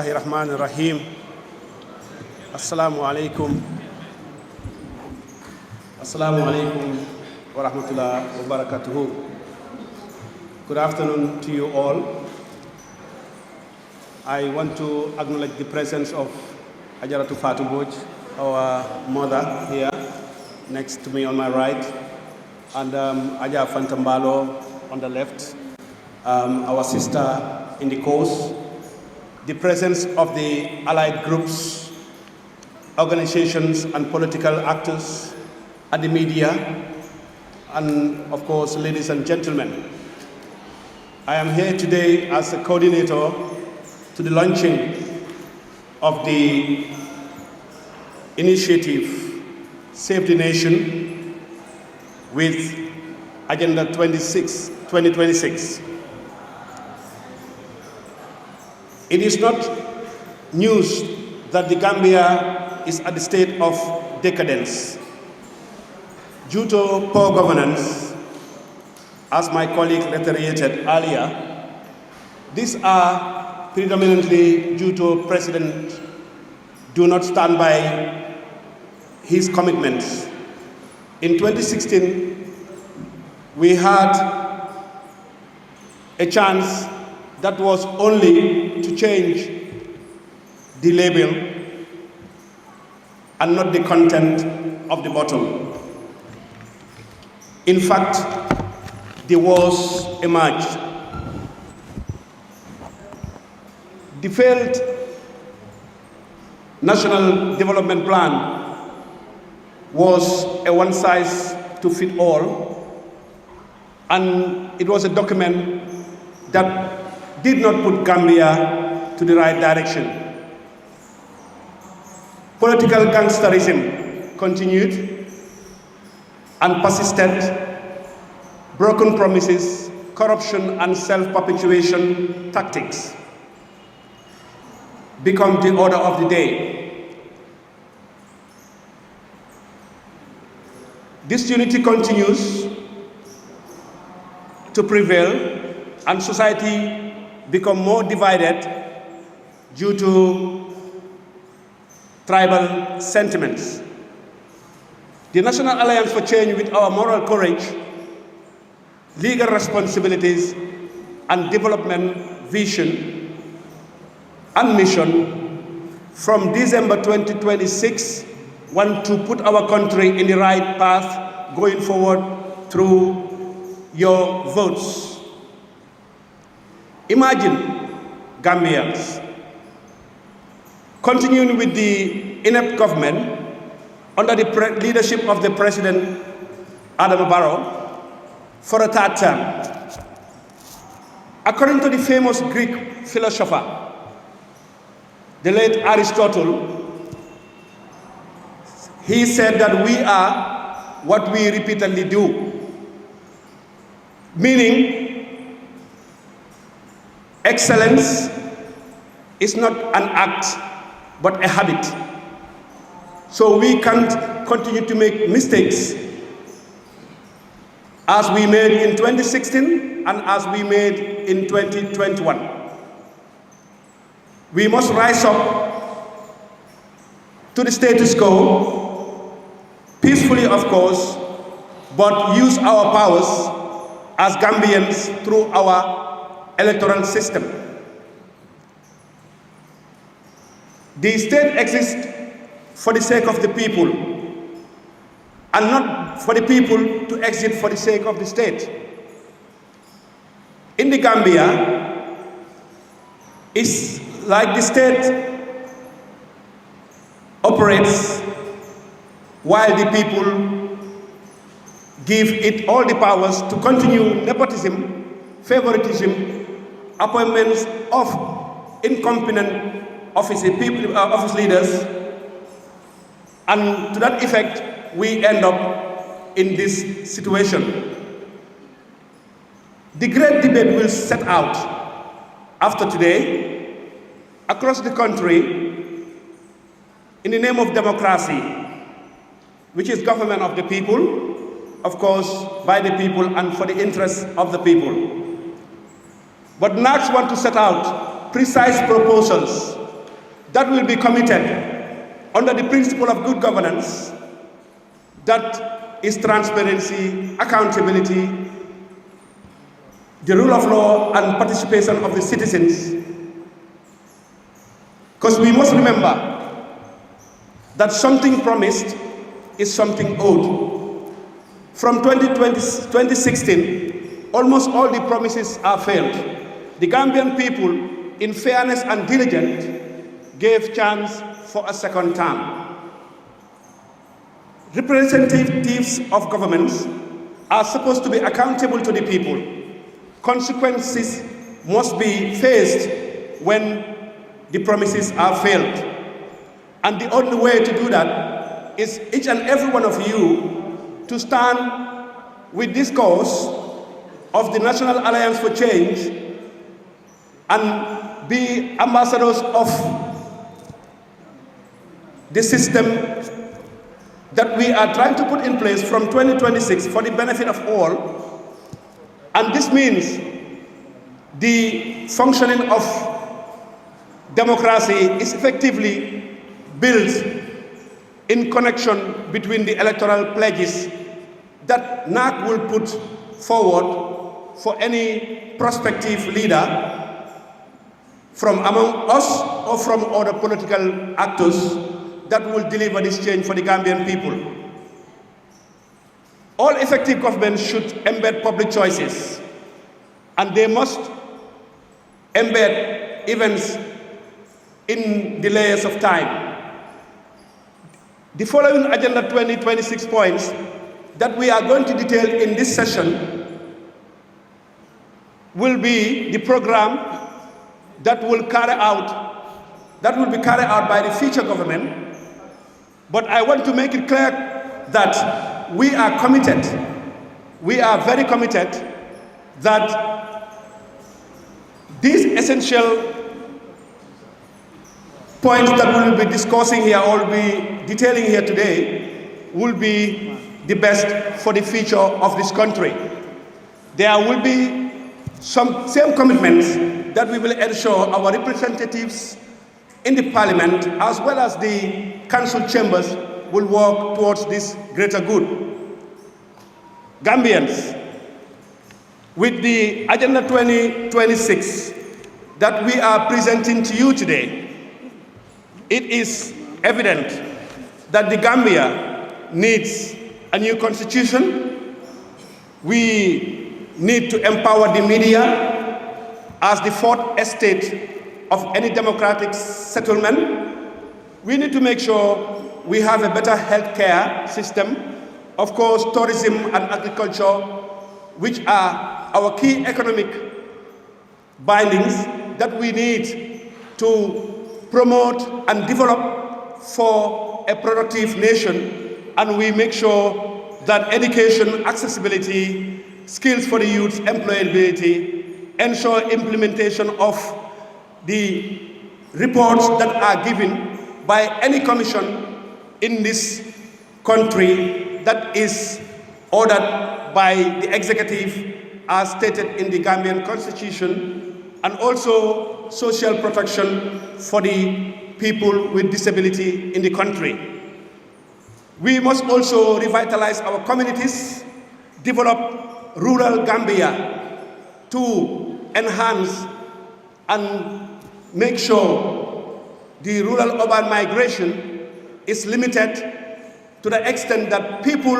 Bismillahirrahmanirrahim. Assalamu alaikum. Assalamu alaikum wa rahmatullah wa barakatuhu. Good afternoon to you all. I want to acknowledge the presence of Ajaratu Fatou Mbodj, our mother here next to me on my right, and Aja Fantambalo on the left, our sister in the cause. The presence of the allied groups, organizations, and political actors, and the media, and of course, ladies and gentlemen. I am here today as a coordinator to the launching of the initiative Save the Nation with Agenda 2026. It is not news that the Gambia is at the state of decadence due to poor governance, as my colleague reiterated earlier. These are predominantly due to President do not stand by his commitments. In 2016, we had a chance that was only to change the label and not the content of the bottle. In fact, the wars emerged. The failed National Development Plan was a one-size-to-fit-all, and it was a document that did not put Gambia to the right direction. Political gangsterism continued and persisted. Broken promises, corruption, and self-perpetuation tactics become the order of the day. Disunity continues to prevail, and society become more divided due to tribal sentiments. The National Alliance for Change, with our moral courage, legal responsibilities, and development vision and mission, from December 2026, want to put our country in the right path going forward through your votes. Imagine Gambians continuing with the inept government under the leadership of the President Adama Barrow for a third term. According to the famous Greek philosopher, the late Aristotle, he said that we are what we repeatedly do, meaning excellence is not an act, but a habit. So we can't continue to make mistakes as we made in 2016 and as we made in 2021. We must rise up to the status quo, peacefully of course, but use our powers as Gambians through our electoral system. The state exists for the sake of the people, and not for the people to exist for the sake of the state. In the Gambia, it's like the state operates while the people give it all the powers to continue nepotism, favoritism, appointments of incompetent office leaders, and to that effect, we end up in this situation. The great debate will set out after today across the country in the name of democracy, which is government of the people, of course, by the people and for the interests of the people. But NACS want to set out precise proposals that will be committed under the principle of good governance, that is transparency, accountability, the rule of law, and participation of the citizens. Because we must remember that something promised is something owed. From 2016, almost all the promises are failed. The Gambian people, in fairness and diligence, gave chance for a second term. Representatives of governments are supposed to be accountable to the people. Consequences must be faced when the promises are failed. And the only way to do that is each and every one of you to stand with this cause of the National Alliance for Change and be ambassadors of the system that we are trying to put in place from 2026 for the benefit of all. And this means the functioning of democracy is effectively built in connection between the electoral pledges that NAC will put forward for any prospective leader from among us or from other political actors that will deliver this change for the Gambian people. All effective governments should embed public choices, and they must embed events in the layers of time. The following Agenda 2026 points that we are going to detail in this session will be the program that will be carried out by the future government. But I want to make it clear that we are committed, we are very committed that these essential points that we will be discussing here or will be detailing here today will be the best for the future of this country. There will be some same commitments that we will ensure our representatives in the parliament as well as the council chambers will work towards this greater good. Gambians, with the Agenda 2026 that we are presenting to you today, it is evident that the Gambia needs a new constitution. We need to empower the media as the fourth estate of any democratic settlement. We need to make sure we have a better healthcare system. Of course, tourism and agriculture, which are our key economic bindings that we need to promote and develop for a productive nation. And we make sure that education, accessibility, skills for the youth, employability, ensure implementation of the reports that are given by any commission in this country that is ordered by the executive as stated in the Gambian Constitution, and also social protection for the people with disability in the country. We must also revitalize our communities, develop rural Gambia to enhance and make sure the rural-urban migration is limited to the extent that people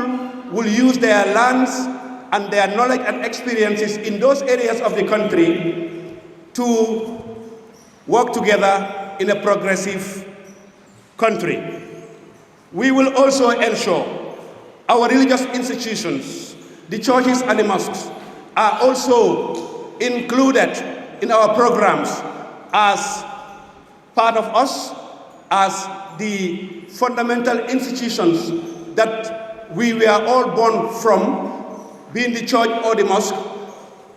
will use their lands and their knowledge and experiences in those areas of the country to work together in a progressive country. We will also ensure our religious institutions, the churches and the mosques, are also included in our programs as part of us, as the fundamental institutions that we were all born from, being the church or the mosque.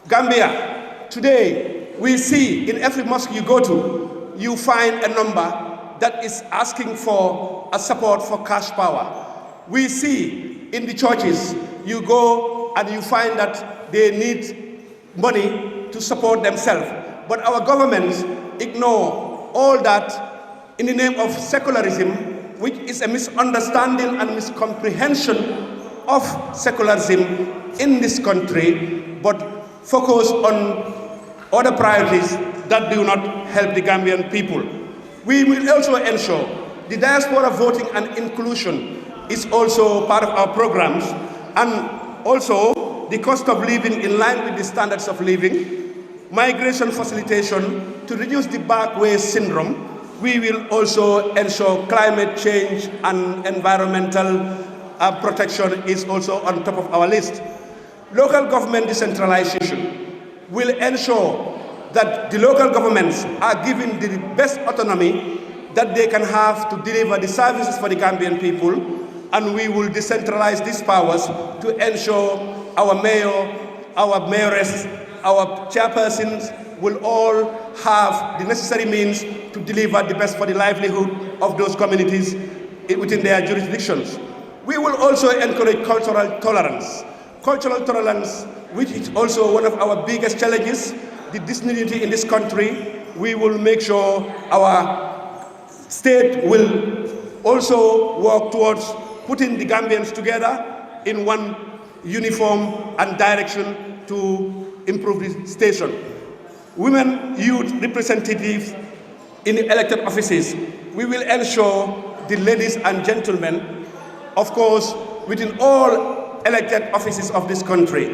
Gambia, today, we see in every mosque you go to, you find a number that is asking for a support for cash power. We see in the churches, you go and you find that they need money to support themselves. But our governments ignore all that in the name of secularism, which is a misunderstanding and miscomprehension of secularism in this country, but focus on other priorities that do not help the Gambian people. We will also ensure the diaspora voting and inclusion is also part of our programs, and also the cost of living in line with the standards of living, migration facilitation to reduce the back waste syndrome. We will also ensure climate change and environmental protection is also on top of our list. Local government decentralization will ensure that the local governments are given the best autonomy that they can have to deliver the services for the Gambian people, and we will decentralize these powers to ensure our mayor, our mayoress, our chairpersons will all have the necessary means to deliver the best for the livelihood of those communities within their jurisdictions. We will also encourage cultural tolerance. Cultural tolerance, which is also one of our biggest challenges, the disunity in this country. We will make sure our state will also work towards putting the Gambians together in one uniform and direction to improve the station. Women, youth representatives in the elected offices, we will ensure the ladies and gentlemen, of course, within all elected offices of this country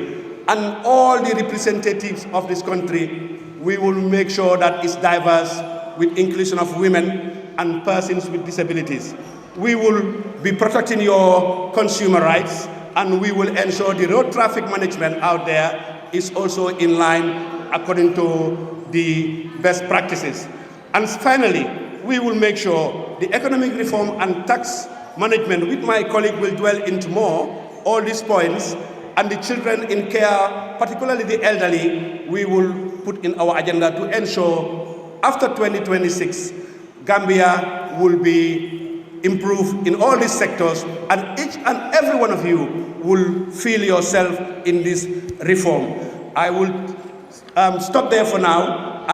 and all the representatives of this country, we will make sure that it's diverse with inclusion of women and persons with disabilities. We will be protecting your consumer rights, and we will ensure the road traffic management out there is also in line according to the best practices. And finally, we will make sure the economic reform and tax management, with my colleague will dwell into more, all these points, and the children in care, particularly the elderly, we will put in our agenda to ensure after 2026, Gambia will be improved in all these sectors, and each and every one of you will feel yourself in this reform. I will stop there for now.